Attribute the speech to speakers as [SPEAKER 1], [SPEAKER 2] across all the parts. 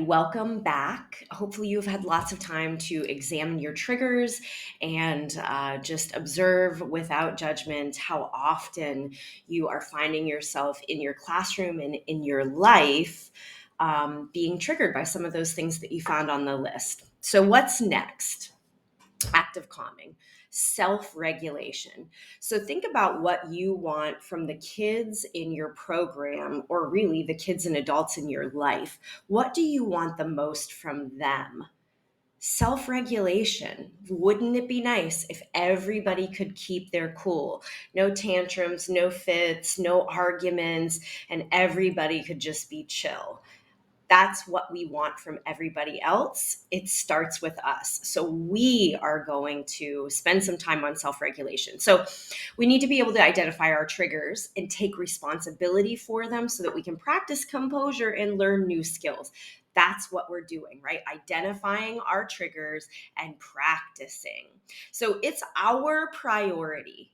[SPEAKER 1] Welcome back. Hopefully, you've had lots of time to examine your triggers and just observe without judgment how often you are finding yourself in your classroom and in your life being triggered by some of those things that you found on the list. So, what's next? Active calming, self regulation. So think about what you want from the kids in your program, or really the kids and adults in your life. What do you want the most from them? Self regulation. Wouldn't it be nice if everybody could keep their cool? No tantrums, no fits, no arguments, and everybody could just be chill. That's what we want from everybody else. It starts with us. So we are going to spend some time on self regulation. So we need to be able to identify our triggers and take responsibility for them so that we can practice composure and learn new skills. That's what we're doing, right? Identifying our triggers and practicing. So it's our priority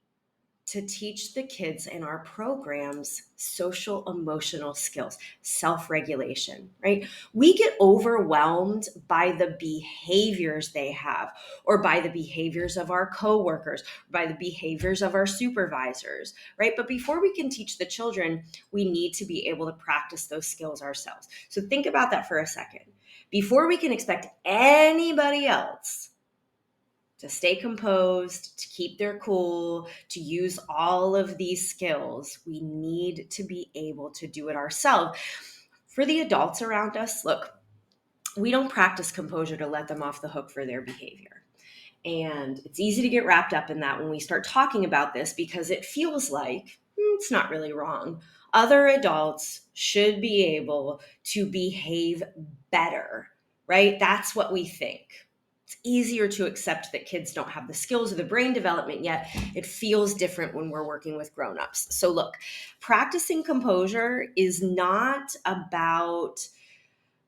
[SPEAKER 1] to teach the kids in our programs social emotional skills, self regulation, right? We get overwhelmed by the behaviors they have, or by the behaviors of our coworkers, by the behaviors of our supervisors, right? But before we can teach the children, we need to be able to practice those skills ourselves. So think about that for a second. Before we can expect anybody else to stay composed, to keep their cool, to use all of these skills, we need to be able to do it ourselves. For the adults around us, look, we don't practice composure to let them off the hook for their behavior. And it's easy to get wrapped up in that when we start talking about this because it feels like it's not really wrong. Other adults should be able to behave better, right? That's what we think. It's easier to accept that kids don't have the skills or the brain development yet. It feels different when we're working with grown-ups. So look, practicing composure is not about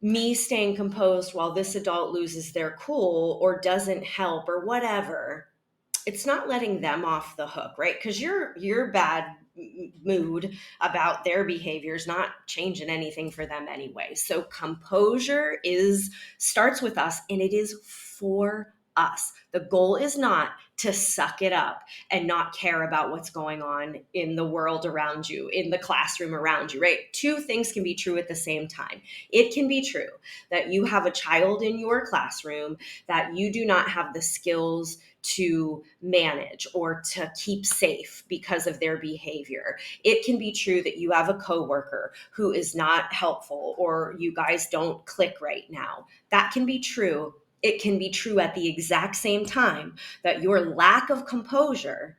[SPEAKER 1] me staying composed while this adult loses their cool or doesn't help or whatever. It's not letting them off the hook, right? Because your bad mood about their behavior is not changing anything for them anyway. So composure is starts with us, and it is for us. The goal is not to suck it up and not care about what's going on in the world around you, in the classroom around you, right? Two things can be true at the same time. It can be true that you have a child in your classroom that you do not have the skills to manage or to keep safe because of their behavior. It can be true that you have a coworker who is not helpful or you guys don't click right now. That can be true. It can be true at the exact same time that your lack of composure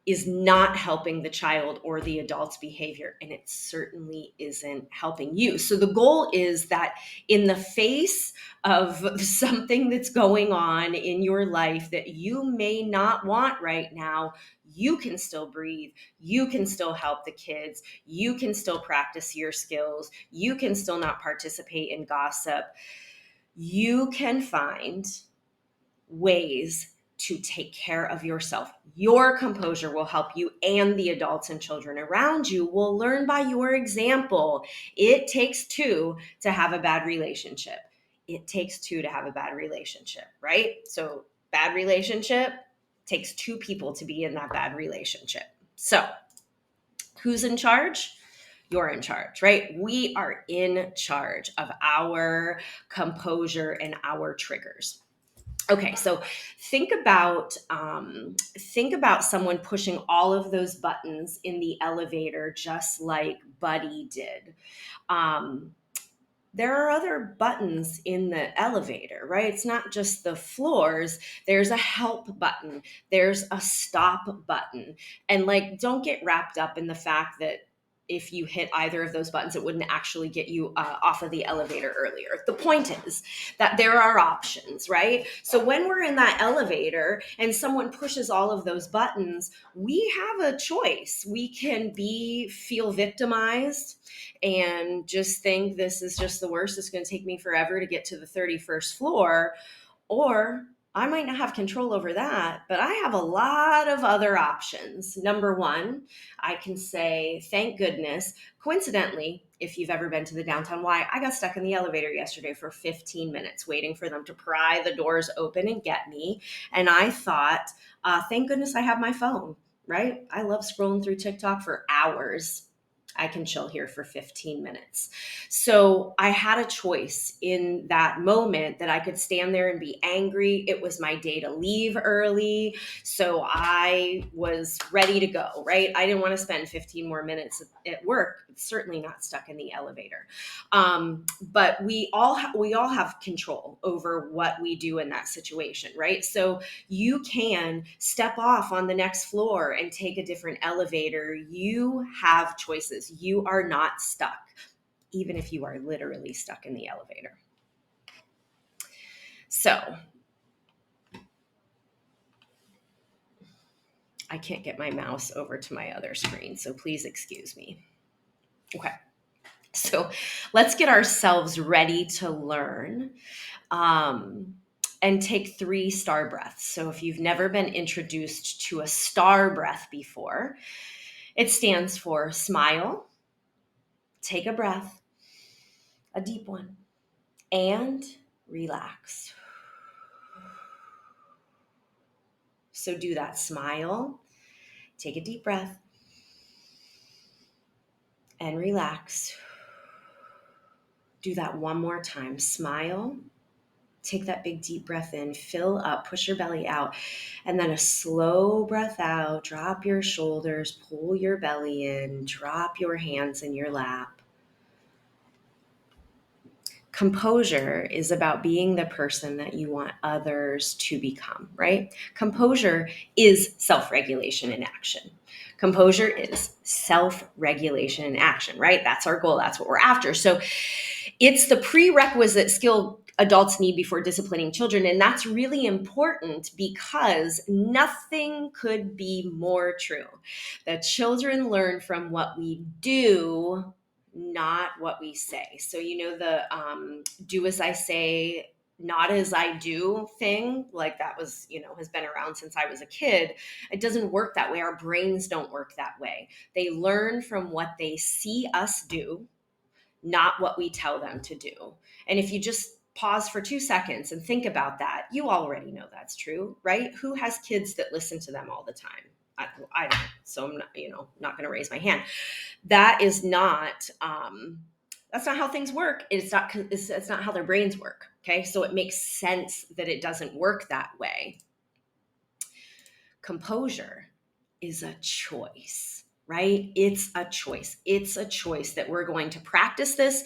[SPEAKER 1] is not helping the child or the adult's behavior, and it certainly isn't helping you. So the goal is that in the face of something that's going on in your life that you may not want right now, you can still breathe, you can still help the kids, you can still practice your skills, you can still not participate in gossip. You can find ways to take care of yourself. Your composure will help you, and the adults and children around you will learn by your example. It takes two to have a bad relationship. It takes two to have a bad relationship, right? So, bad relationship takes two people to be in that bad relationship. So, who's in charge? You're in charge, right? We are in charge of our composure and our triggers. Okay, so think about someone pushing all of those buttons in the elevator, just like Buddy did. Um, there are other buttons in the elevator, right? It's not just the floors. There's a help button. There's a stop button. And like, don't get wrapped up in the fact that if you hit either of those buttons, it wouldn't actually get you off of the elevator earlier. The point is that there are options, right? So when we're in that elevator and someone pushes all of those buttons, we have a choice. We can feel victimized and just think this is just the worst. It's going to take me forever to get to the 31st floor. Or I might not have control over that, but I have a lot of other options. Number one, I can say, thank goodness. Coincidentally, if you've ever been to the downtown Y, I got stuck in the elevator yesterday for 15 minutes waiting for them to pry the doors open and get me. And I thought, thank goodness I have my phone, right? I love scrolling through TikTok for hours. I can chill here for 15 minutes. So I had a choice in that moment that I could stand there and be angry. It was my day to leave early. So I was ready to go, right? I didn't want to spend 15 more minutes at work, certainly not stuck in the elevator. But we all have control over what we do in that situation, right? So you can step off on the next floor and take a different elevator. You have choices. You are not stuck, even if you are literally stuck in the elevator. So I can't get my mouse over to my other screen, so please excuse me. Okay. So let's get ourselves ready to learn. And take 3 star breaths. So if you've never been introduced to a star breath before, it stands for smile, take a breath, a deep one, and relax. So do that. Smile, take a deep breath, and relax. Do that one more time. Smile, take that big deep breath in, fill up, push your belly out, and then a slow breath out. Drop your shoulders, pull your belly in, drop your hands in your lap. Composure is about being the person that you want others to become, right? Composure is self-regulation in action. Composure is self-regulation in action, right? That's our goal. That's what we're after. So it's the prerequisite skill adults need before disciplining children. And that's really important because nothing could be more true. The children learn from what we do, not what we say. So, the do as I say, not as I do thing, like that was, has been around since I was a kid. It doesn't work that way. Our brains don't work that way. They learn from what they see us do, not what we tell them to do. And if you just pause for 2 seconds and think about that, you already know that's true, right? Who has kids that listen to them all the time? I don't, so I'm not going to raise my hand. That is not, that's not how things work. It's not how their brains work. Okay. So it makes sense that it doesn't work that way. Composure is a choice, right? It's a choice. It's a choice that we're going to practice this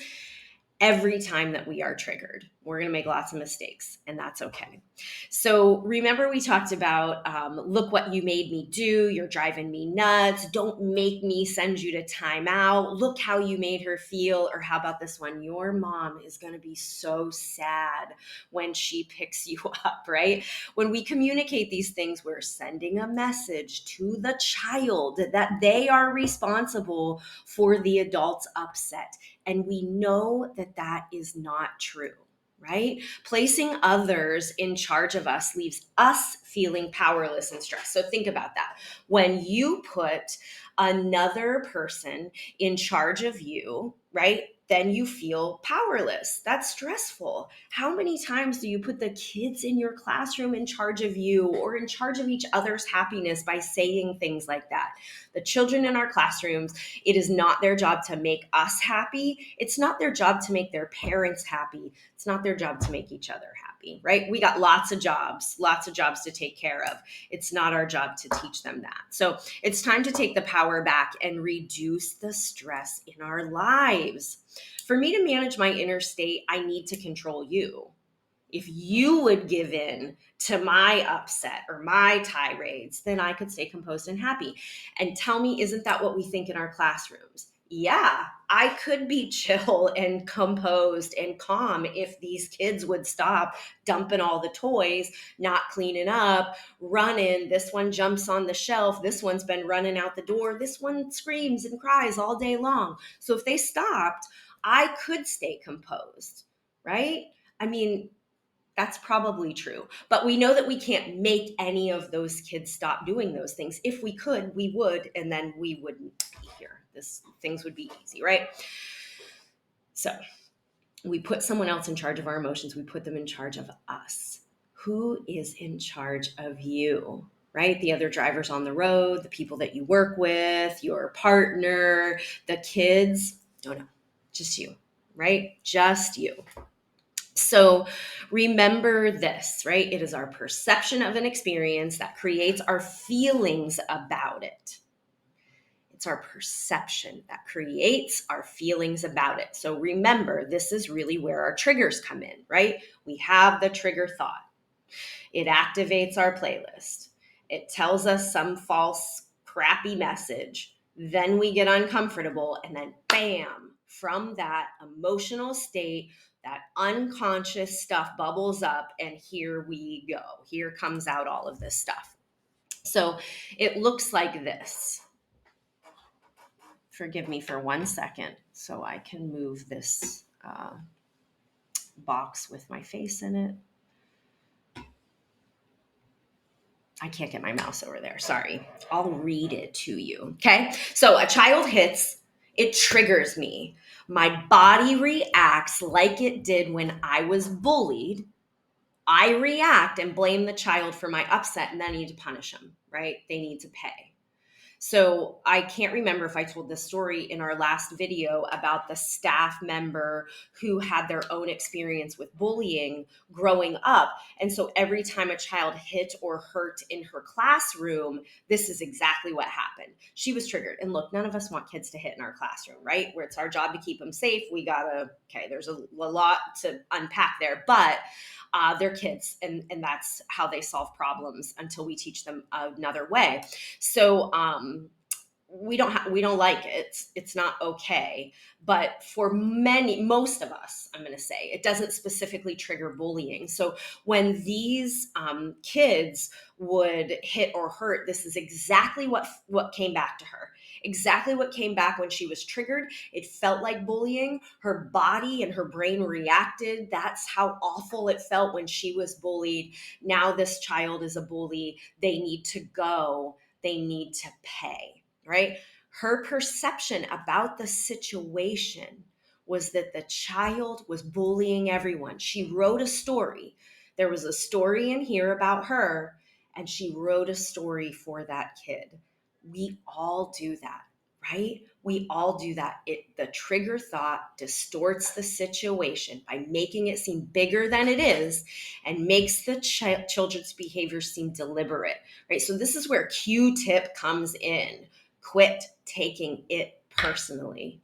[SPEAKER 1] every time that we are triggered. We're going to make lots of mistakes, and that's okay. So remember we talked about, look what you made me do. You're driving me nuts. Don't make me send you to timeout. Look how you made her feel. Or how about this one? Your mom is going to be so sad when she picks you up, right? When we communicate these things, we're sending a message to the child that they are responsible for the adult's upset. And we know that that is not true, right? Placing others in charge of us leaves us feeling powerless and stressed. So think about that. When you put another person in charge of you, right, then you feel powerless. That's stressful. How many times do you put the kids in your classroom in charge of you or in charge of each other's happiness by saying things like that? The children in our classrooms, it is not their job to make us happy. It's not their job to make their parents happy. It's not their job to make each other happy, right? We got lots of jobs to take care of. It's not our job to teach them that. So it's time to take the power back and reduce the stress in our lives. For me to manage my inner state, I need to control you. If you would give in to my upset or my tirades, then I could stay composed and happy. And tell me, isn't that what we think in our classrooms? Yeah, I could be chill and composed and calm if these kids would stop dumping all the toys, not cleaning up, running. This one jumps on the shelf. This one's been running out the door. This one screams and cries all day long. So if they stopped, I could stay composed, right? I mean, that's probably true. But we know that we can't make any of those kids stop doing those things. If we could, we would, and then we wouldn't be here. Things would be easy, right? So we put someone else in charge of our emotions. We put them in charge of us. Who is in charge of you? Right? The other drivers on the road, the people that you work with, your partner, the kids. Don't know. Just you, right? Just you. So remember this, right? It is our perception of an experience that creates our feelings about it. It's our perception that creates our feelings about it. So remember, this is really where our triggers come in, right? We have the trigger thought. It activates our playlist. It tells us some false, crappy message. Then we get uncomfortable, and then bam, from that emotional state, that unconscious stuff bubbles up, and here we go. Here comes out all of this stuff. So it looks like this. Forgive me for 1 second so I can move this box with my face in it. I can't get my mouse over there. Sorry. I'll read it to you. Okay. So a child hits, it triggers me. My body reacts like it did when I was bullied. I react and blame the child for my upset, and then I need to punish them, right? They need to pay. So I can't remember if I told this story in our last video about the staff member who had their own experience with bullying growing up. And so every time a child hit or hurt in her classroom, this is exactly what happened. She was triggered. And look, none of us want kids to hit in our classroom, right? Where it's our job to keep them safe. We gotta, okay, there's a lot to unpack there, but they're kids, and that's how they solve problems until we teach them another way. So we don't like it. It's not okay. But for most of us, I'm going to say, it doesn't specifically trigger bullying. So when these kids would hit or hurt, this is exactly what came back to her. Exactly what came back when she was triggered. It felt like bullying. Her body and her brain reacted. That's how awful it felt when she was bullied. Now this child is a bully. They need to go. They need to pay, right? Her perception about the situation was that the child was bullying everyone. She wrote a story. There was a story in here about her, and she wrote a story for that kid. We all do that, right? We all do that. The trigger thought distorts the situation by making it seem bigger than it is and makes the children's behavior seem deliberate, right? So this is where Q-tip comes in. Quit taking it personally.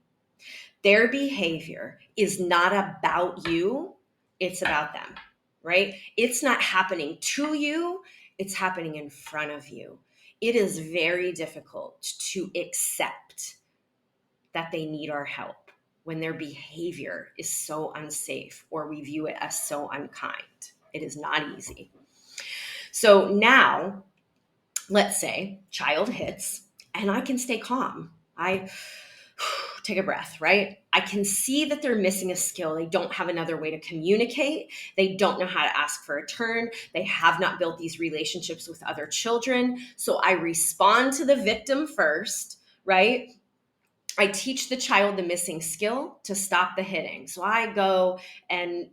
[SPEAKER 1] Their behavior is not about you, it's about them, right? It's not happening to you, it's happening in front of you. It is very difficult to accept that they need our help when their behavior is so unsafe or we view it as so unkind. It is not easy. So now, let's say child hits and I can stay calm. I take a breath, right? I can see that they're missing a skill. They don't have another way to communicate. They don't know how to ask for a turn. They have not built these relationships with other children. So I respond to the victim first, right? I teach the child the missing skill to stop the hitting. So I go and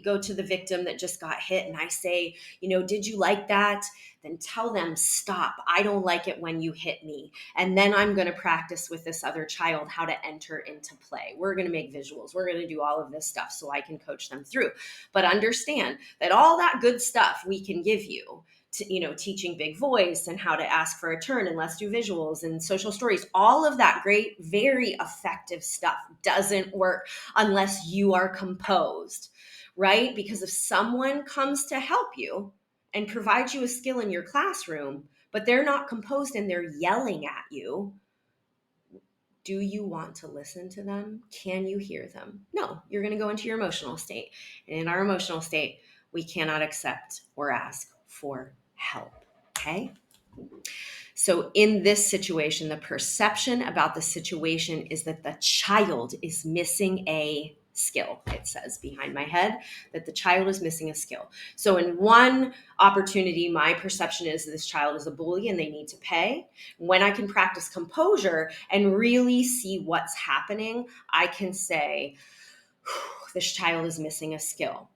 [SPEAKER 1] go to the victim that just got hit and I say, did you like that? Then tell them, stop. I don't like it when you hit me. And then I'm going to practice with this other child how to enter into play. We're going to make visuals. We're going to do all of this stuff so I can coach them through. But understand that all that good stuff we can give you, teaching big voice and how to ask for a turn and let's do visuals and social stories, all of that great, very effective stuff doesn't work unless you are composed, right? Because if someone comes to help you and provides you a skill in your classroom, but they're not composed and they're yelling at you, do you want to listen to them? Can you hear them? No, you're going to go into your emotional state. And in our emotional state, we cannot accept or ask for help. Okay. So in this situation, the perception about the situation is that the child is missing a skill. It says behind my head that the child is missing a skill. So in one opportunity, my perception is this child is a bully and they need to pay. When I can practice composure and really see what's happening, I can say, this child is missing a skill.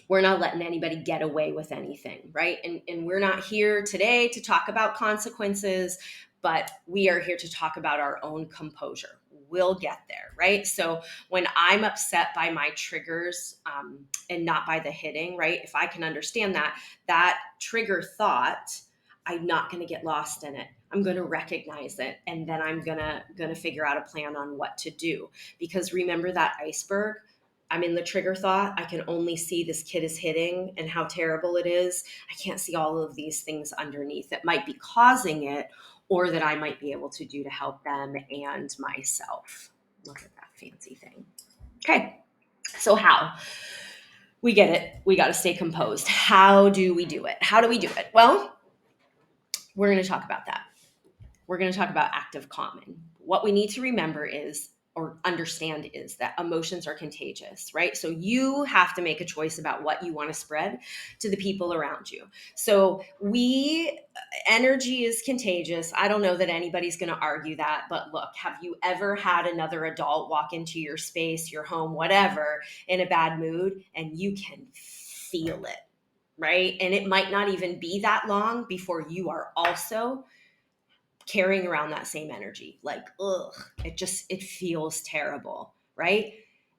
[SPEAKER 1] We're not letting anybody get away with anything, right? And we're not here today to talk about consequences, but we are here to talk about our own composure. We'll get there, right? So when I'm upset by my triggers and not by the hitting, right? If I can understand that trigger thought, I'm not going to get lost in it. I'm going to recognize it, and then I'm gonna figure out a plan on what to do. Because remember that iceberg? I'm in the trigger thought. I can only see this kid is hitting and how terrible it is. I can't see all of these things underneath that might be causing it or that I might be able to do to help them and myself. Look at that fancy thing. Okay, so how? We get it. We got to stay composed. How do we do it? How do we do it? Well, we're going to talk about that. We're going to talk about active calming. What we need to remember is, or understand, is that emotions are contagious, right? So you have to make a choice about what you want to spread to the people around you. So energy is contagious. I don't know that anybody's going to argue that, but look, have you ever had another adult walk into your space, your home, whatever, in a bad mood, and you can feel it, right? And it might not even be that long before you are also carrying around that same energy. Like, ugh, it feels terrible, right?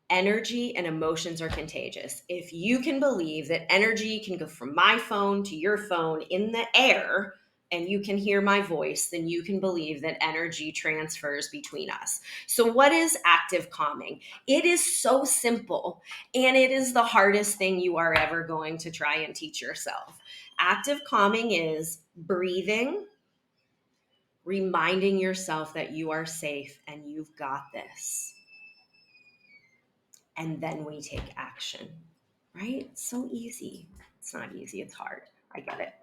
[SPEAKER 1] Energy and emotions are contagious. If you can believe that energy can go from my phone to your phone in the air and you can hear my voice, then you can believe that energy transfers between us. So what is active calming? It is so simple, and it is the hardest thing you are ever going to try and teach yourself. Active calming is breathing, reminding yourself that you are safe and you've got this. And then we take action, right? It's so easy. It's not easy, it's hard. I get it.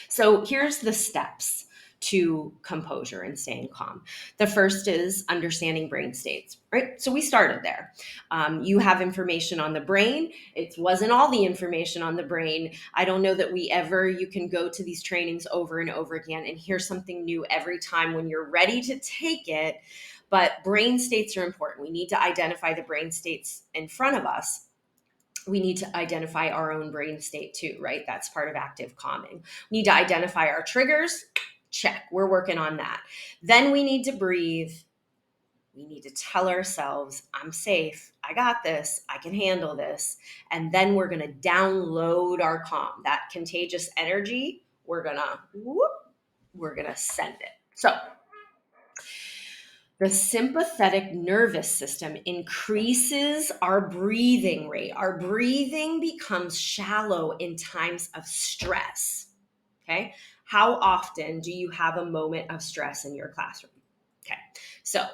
[SPEAKER 1] So here's the steps to composure and staying calm. The first is understanding brain states, right? So we started there. You have information on the brain. It wasn't all the information on the brain. I don't know that you can go to these trainings over and over again and hear something new every time when you're ready to take it. But brain states are important. We need to identify the brain states in front of us. We need to identify our own brain state too, right? That's part of active calming. We need to identify our triggers. Check, we're working on that. Then we need to breathe. We need to tell ourselves, I'm safe, I got this, I can handle this. And then we're going to download our calm, that contagious energy. We're going to send it. So the sympathetic nervous system increases our breathing rate. Our breathing becomes shallow in times of stress. Okay. How often do you have a moment of stress in your classroom? Okay. So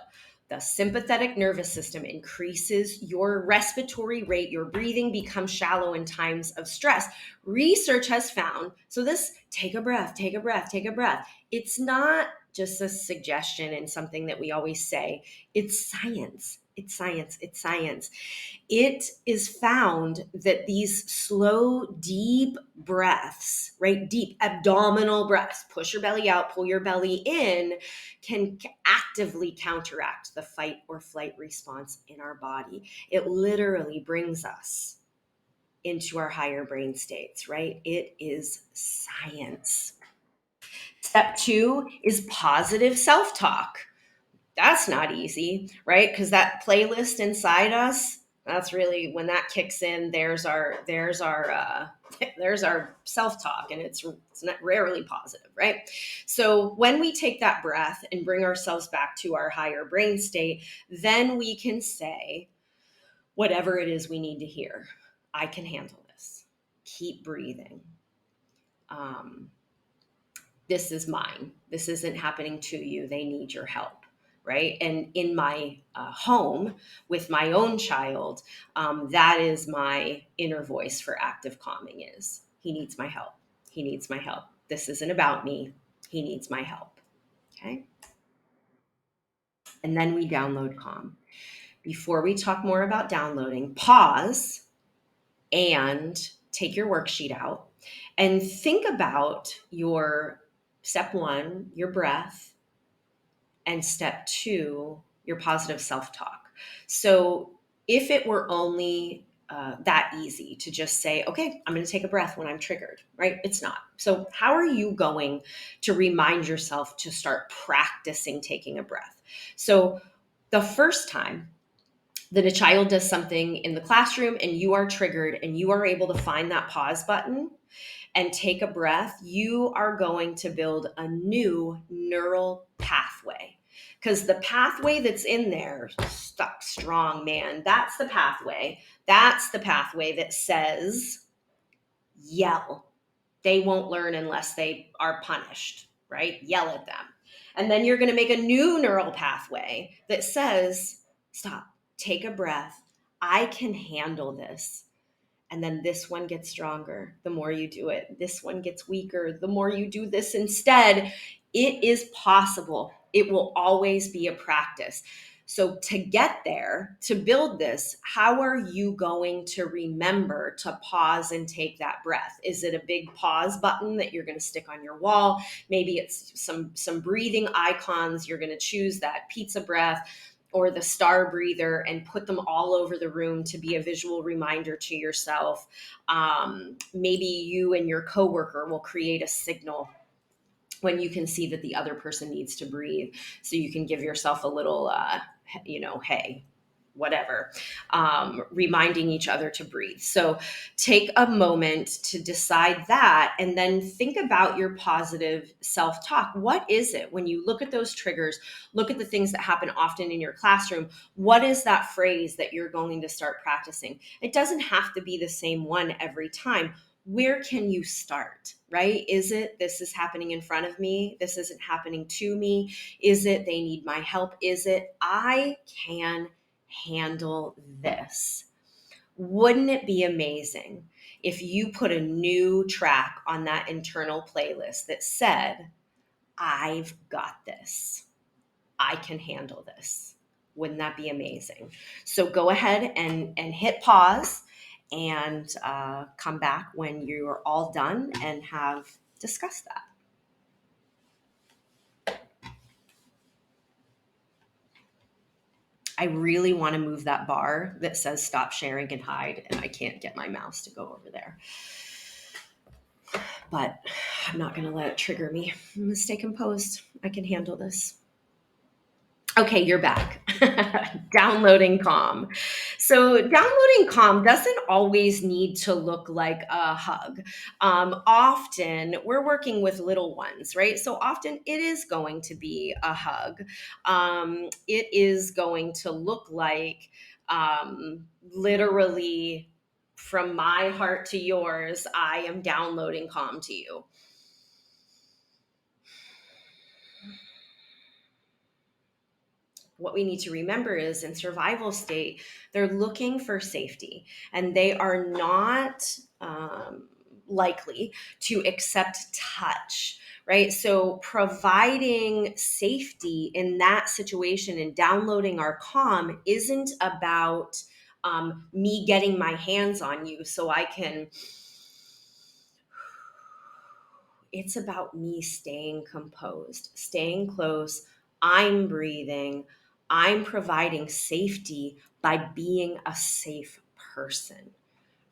[SPEAKER 1] the sympathetic nervous system increases your respiratory rate. Your breathing becomes shallow in times of stress. Research has found, so this, take a breath, take a breath, take a breath. It's not just a suggestion and something that we always say. It's science. It's science. It's science. It is found that these slow, deep breaths, right? Deep abdominal breaths, push your belly out, pull your belly in, can actively counteract the fight or flight response in our body. It literally brings us into our higher brain states, right? It is science. Step 2 is positive self-talk. That's not easy, right? Because that playlist inside us, that's really when that kicks in. There's our there's our self-talk, and it's not rarely positive, right? So when we take that breath and bring ourselves back to our higher brain state, then we can say whatever it is we need to hear. I can handle this. Keep breathing. This is mine. This isn't happening to you. They need your help, right? And in my home with my own child, that is my inner voice for active calming is, he needs my help. He needs my help. This isn't about me. He needs my help. Okay. And then we download calm, before we talk more about downloading, pause and take your worksheet out and think about your step 1, your breath, and step 2, your positive self-talk. So if it were only that easy to just say, okay, I'm going to take a breath when I'm triggered, right? It's not. So how are you going to remind yourself to start practicing taking a breath? So the first time that a child does something in the classroom and you are triggered and you are able to find that pause button and take a breath, you are going to build a new neural pathway. Because the pathway that's in there, stuck strong, man, that's the pathway. That's the pathway that says, yell. They won't learn unless they are punished, right? Yell at them. And then you're going to make a new neural pathway that says, stop, take a breath. I can handle this. And then this one gets stronger the more you do it. This one gets weaker the more you do this instead. It is possible. It will always be a practice. So to get there, to build this, how are you going to remember to pause and take that breath? Is it a big pause button that you're going to stick on your wall? Maybe it's some breathing icons. You're going to choose that pizza breath or the star breather and put them all over the room to be a visual reminder to yourself. Maybe you and your coworker will create a signal when you can see that the other person needs to breathe. So you can give yourself a little, hey, whatever, reminding each other to breathe. So take a moment to decide that and then think about your positive self-talk. What is it when you look at those triggers, look at the things that happen often in your classroom? What is that phrase that you're going to start practicing? It doesn't have to be the same one every time. Where can you start, right? Is it, this is happening in front of me? This isn't happening to me? Is it, they need my help? Is it, I can handle this? Wouldn't it be amazing if you put a new track on that internal playlist that said, I've got this. I can handle this. Wouldn't that be amazing? So go ahead and hit pause and come back when you're all done and have discussed that. I really want to move that bar that says stop sharing and hide, and I can't get my mouse to go over there. But I'm not going to let it trigger me. I'm going to stay composed. I can handle this. Okay, you're back. Downloading Calm. So downloading Calm doesn't always need to look like a hug. Often we're working with little ones, right? So often it is going to be a hug. It is going to look like literally from my heart to yours, I am downloading Calm to you. What we need to remember is in survival state, they're looking for safety and they are not likely to accept touch, right? So providing safety in that situation and downloading our Calm isn't about me getting my hands on you so I can, it's about me staying composed, staying close. I'm breathing. I'm providing safety by being a safe person,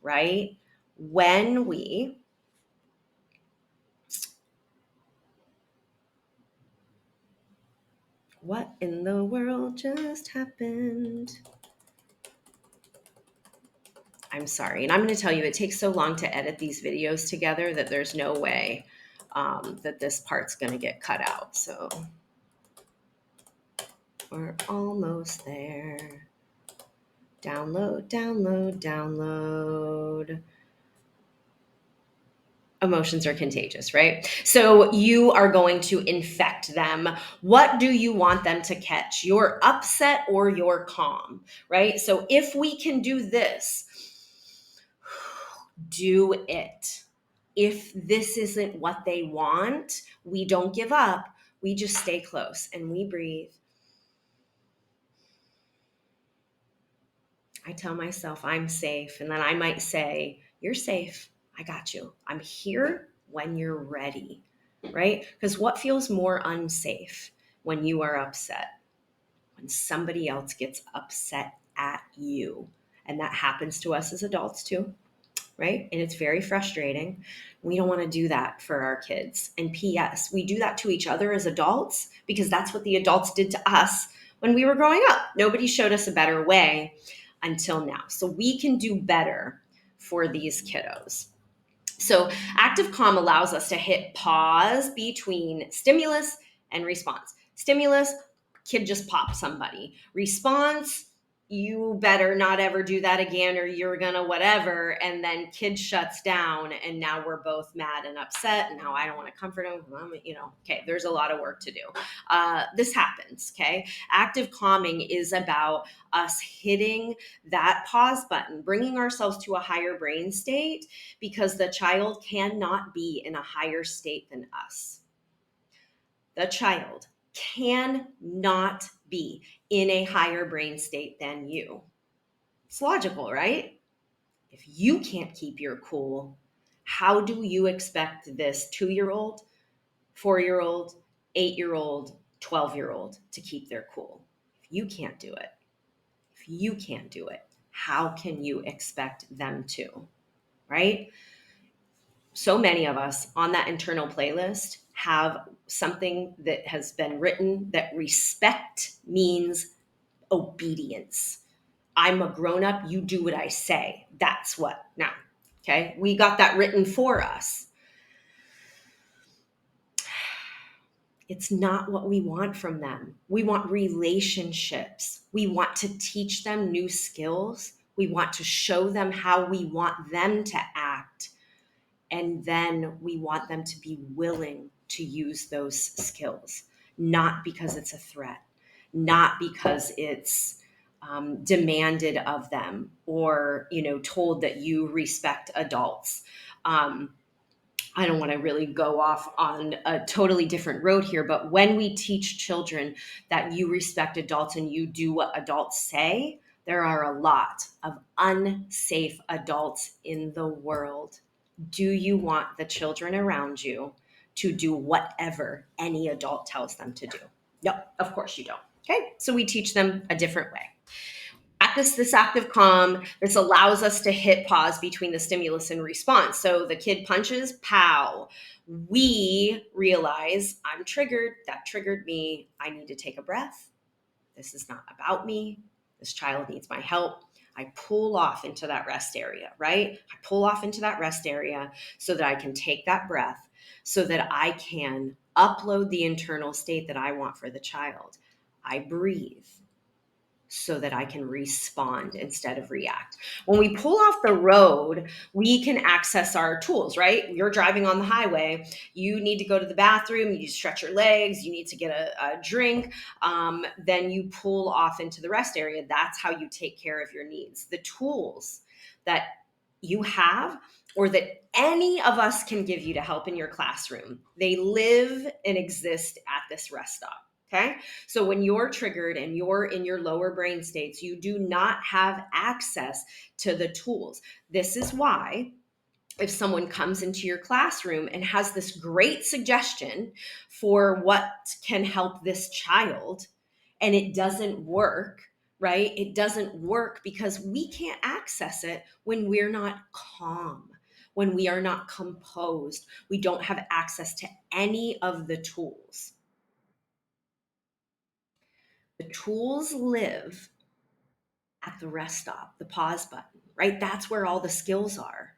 [SPEAKER 1] right? When we what in the world just happened? I'm sorry. And I'm going to tell you, it takes so long to edit these videos together that there's no way that this part's going to get cut out. So we're almost there. Download, download, download. Emotions are contagious, right? So you are going to infect them. What do you want them to catch? Your upset or your calm, right? So if we can do this, do it. If this isn't what they want, we don't give up. We just stay close and we breathe. I tell myself I'm safe. And then I might say, you're safe. I got you. I'm here when you're ready, right? Because what feels more unsafe when you are upset? When somebody else gets upset at you. And that happens to us as adults too, right? And it's very frustrating. We don't want to do that for our kids. And P.S., we do that to each other as adults because that's what the adults did to us when we were growing up. Nobody showed us a better way until now. So we can do better for these kiddos. So active calm allows us to hit pause between stimulus and response. Stimulus, kid just popped somebody. Response, you better not ever do that again or you're gonna whatever. And then kid shuts down and now we're both mad and upset. And now I don't want to comfort him. Okay, there's a lot of work to do. This happens, okay? Active calming is about us hitting that pause button, bringing ourselves to a higher brain state because the child cannot be in a higher state than us. The child cannot be in a higher brain state than you. It's logical, right? If you can't keep your cool, how do you expect this 2-year-old, 4-year-old, 8-year-old, 12-year-old to keep their cool? If you can't do it, how can you expect them to? Right? So many of us on that internal playlist have something that has been written that respect means obedience. I'm a grown up, you do what I say. That's what. Now, okay, we got that written for us. It's not what we want from them. We want relationships. We want to teach them new skills. We want to show them how we want them to act. And then we want them to be willing to use those skills, not because it's a threat, not because it's demanded of them or, told that you respect adults. I don't want to really go off on a totally different road here, but when we teach children that you respect adults and you do what adults say, there are a lot of unsafe adults in the world. Do you want the children around you to do whatever any adult tells them to do? No, of course you don't. Okay, so we teach them a different way. Practice this active calm. This allows us to hit pause between the stimulus and response. So the kid punches, pow. We realize I'm triggered. That triggered me. I need to take a breath. This is not about me. This child needs my help. I pull off into that rest area, right? I pull off into that rest area so that I can take that breath, so that I can upload the internal state that I want for the child. I breathe so that I can respond instead of react. When we pull off the road, we can access our tools, right? You're driving on the highway. You need to go to the bathroom. You stretch your legs. You need to get a drink. Then you pull off into the rest area. That's how you take care of your needs. The tools that you have or that any of us can give you to help in your classroom, they live and exist at this rest stop. Okay. So when you're triggered and you're in your lower brain states, you do not have access to the tools. This is why if someone comes into your classroom and has this great suggestion for what can help this child and it doesn't work, right? It doesn't work because we can't access it when we're not calm, when we are not composed. We don't have access to any of the tools. The tools live at the rest stop, the pause button, right? That's where all the skills are.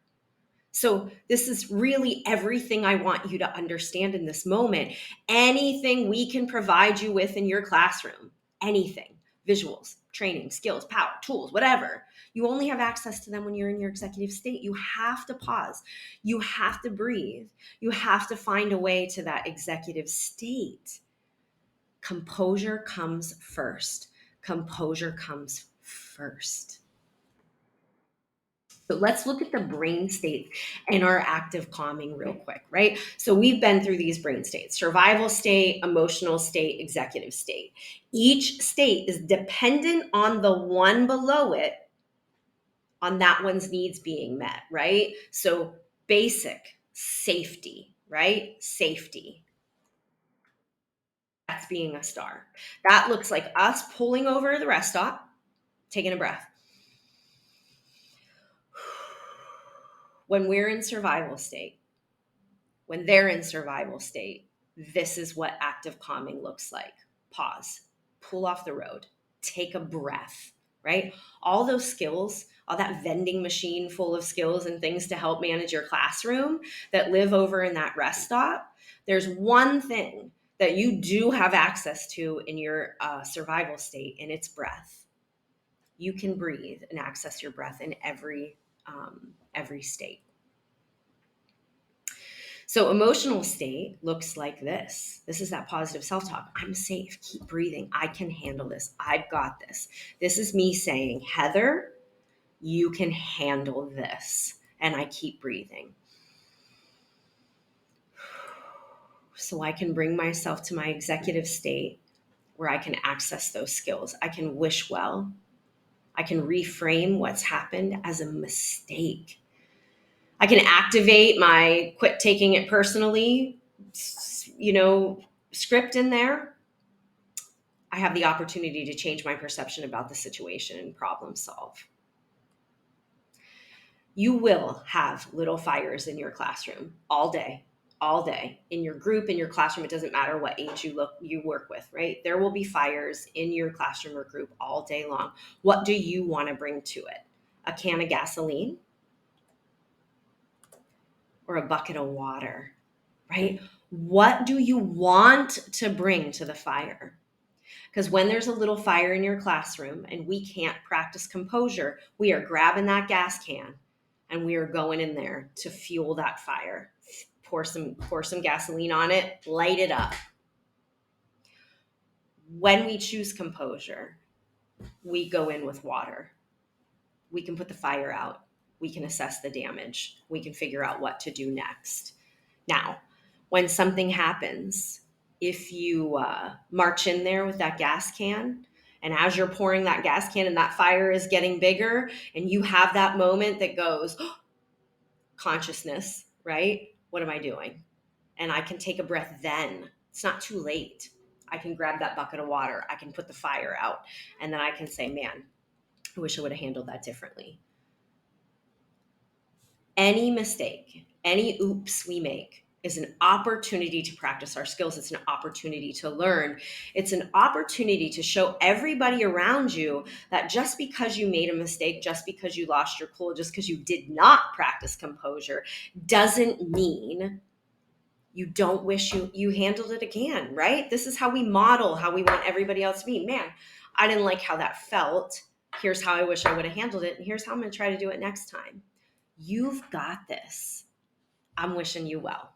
[SPEAKER 1] So this is really everything I want you to understand in this moment. Anything we can provide you with in your classroom, anything, visuals, training, skills, power, tools, whatever. You only have access to them when you're in your executive state. You have to pause. You have to breathe. You have to find a way to that executive state. Composure comes first. Composure comes first. So let's look at the brain states in our active calming real quick, right? So we've been through these brain states: survival state, emotional state, executive state. Each state is dependent on the one below it on that one's needs being met, right? So basic safety, right? Safety. That's being a star. That looks like us pulling over the rest stop, taking a breath. When we're in survival state, when they're in survival state, this is what active calming looks like. Pause, pull off the road, take a breath, right? All those skills, all that vending machine full of skills and things to help manage your classroom that live over in that rest stop. There's one thing that you do have access to in your survival state, and it's breath. You can breathe and access your breath in every state. So emotional state looks like this. This is that positive self-talk. I'm safe. Keep breathing. I can handle this. I've got this. This is me saying, Heather, you can handle this. And I keep breathing. So I can bring myself to my executive state where I can access those skills. I can wish well. I can reframe what's happened as a mistake. I can activate my quit taking it personally, script in there. I have the opportunity to change my perception about the situation and problem solve. You will have little fires in your classroom all day, in your group, in your classroom. It doesn't matter what age you work with, right? There will be fires in your classroom or group all day long. What do you want to bring to it? A can of gasoline or a bucket of water, right? What do you want to bring to the fire? Because when there's a little fire in your classroom and we can't practice composure, we are grabbing that gas can and we are going in there to fuel that fire. Pour some gasoline on it, light it up. When we choose composure, we go in with water. We can put the fire out. We can assess the damage. We can figure out what to do next. Now, when something happens, if you march in there with that gas can, and as you're pouring that gas can and that fire is getting bigger, and you have that moment that goes, oh, consciousness, right? What am I doing? And I can take a breath then. It's not too late. I can grab that bucket of water. I can put the fire out. And then I can say, man, I wish I would have handled that differently. Any mistake, any oops we make is an opportunity to practice our skills. It's an opportunity to learn. It's an opportunity to show everybody around you that just because you made a mistake, just because you lost your cool, just because you did not practice composure, doesn't mean you don't wish you handled it again, right? This is how we model how we want everybody else to be. Man, I didn't like how that felt. Here's how I wish I would have handled it. And here's how I'm going to try to do it next time. You've got this. I'm wishing you well.